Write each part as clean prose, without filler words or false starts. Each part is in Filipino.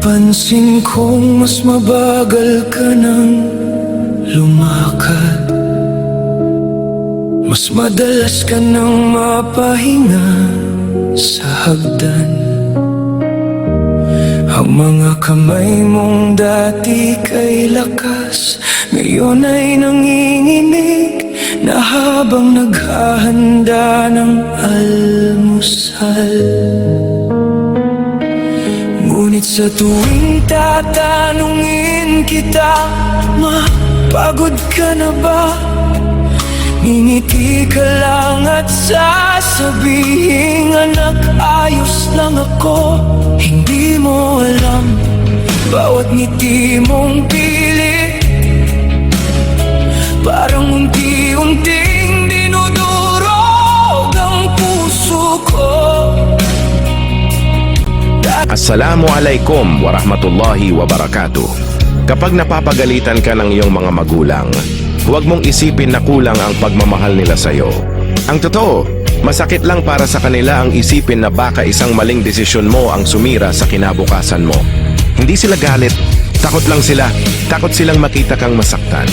Napansin kong mas mabagal ka nang lumakad, mas madalas ka nang mapahinga sa hagdan. Ang mga kamay mong dati kay lakas, ngayon ay nanginginig na habang naghahanda ng almusal. Ngunit sa tuwing tatanungin kita, mapagod ka na ba? Ngingiti ka lang at sasabihin, anak, ayos lang ako. Hindi mo alam, bawat ngiti mong pilit parang unti-unting dinudurog ang puso ko. Assalamualaikum warahmatullahi wabarakatuh. Kapag napapagalitan ka ng iyong mga magulang, huwag mong isipin na kulang ang pagmamahal nila sa iyo. Ang totoo, masakit lang para sa kanila ang isipin na baka isang maling desisyon mo ang sumira sa kinabukasan mo. Hindi sila galit, takot lang sila. Takot silang makita kang masaktan.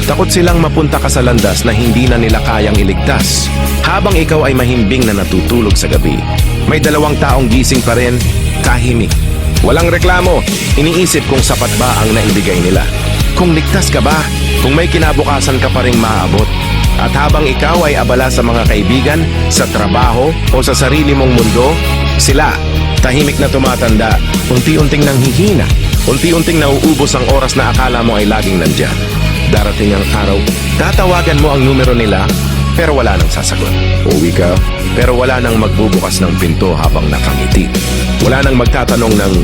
Takot silang mapunta ka sa landas na hindi na nila kayang iligtas. Habang ikaw ay mahimbing na natutulog sa gabi, may dalawang taong gising pa rin, tahimik. Walang reklamo, iniisip kung sapat ba ang naibigay nila. Kung ligtas ka ba, kung may kinabukasan ka pa ring maaabot. At habang ikaw ay abala sa mga kaibigan, sa trabaho o sa sarili mong mundo, sila, tahimik na tumatanda, unti-unting nanghihina, unti-unting nauubos ang oras na akala mo ay laging nandyan. Darating ang araw, tatawagan mo ang numero nila, pero wala nang sasagot. Uwi ka, pero wala nang magbubukas ng pinto habang nakangiti. Wala nang magtatanong ng,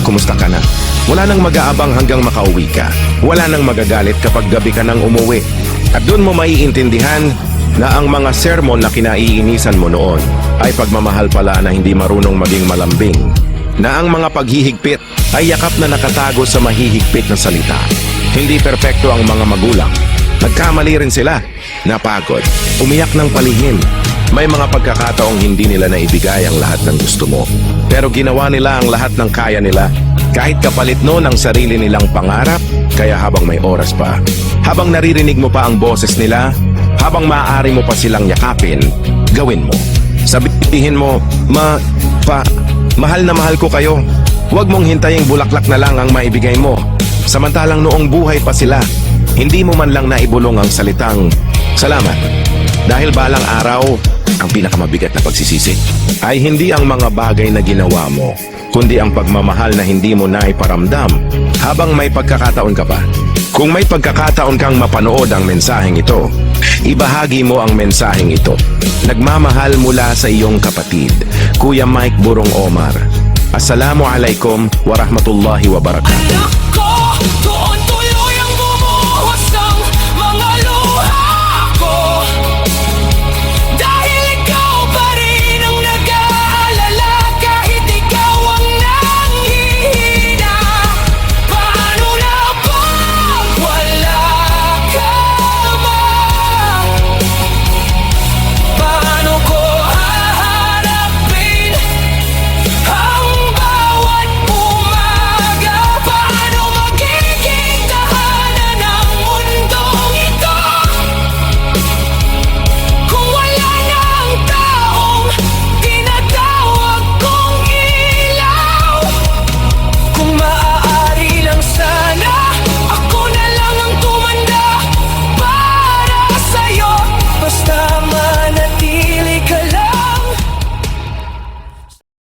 kumusta ka na? Wala nang mag-aabang hanggang makauwi ka. Wala nang magagalit kapag gabi ka nang umuwi. At doon mo maiintindihan na ang mga sermon na kinaiinisan mo noon ay pagmamahal pala na hindi marunong maging malambing. Na ang mga paghihigpit ay yakap na nakatago sa mahihigpit na salita. Hindi perpekto ang mga magulang. Nagkamali rin sila. Napagod. Umiyak ng palihim. May mga pagkakataong hindi nila naibigay ang lahat ng gusto mo. Pero ginawa nila ang lahat ng kaya nila. Kahit kapalit noon ang sarili nilang pangarap, kaya habang may oras pa, habang naririnig mo pa ang boses nila, habang maaari mo pa silang yakapin, gawin mo. Sabihin mo, mahal na mahal ko kayo. Huwag mong hintaying bulaklak na lang ang maibigay mo. Samantalang noong buhay pa sila, hindi mo man lang naibulong ang salitang, salamat. Dahil balang araw, ang pinakamabigat na pagsisisi ay hindi ang mga bagay na ginawa mo, kundi ang pagmamahal na hindi mo naiparamdam habang may pagkakataon ka pa. Kung may pagkakataon kang mapanood ang mensaheng ito, ibahagi mo ang mensaheng ito. Nagmamahal mula sa iyong kapatid, Kuya Mike Burong Omar. Assalamualaikum warahmatullahi wabarakatuh.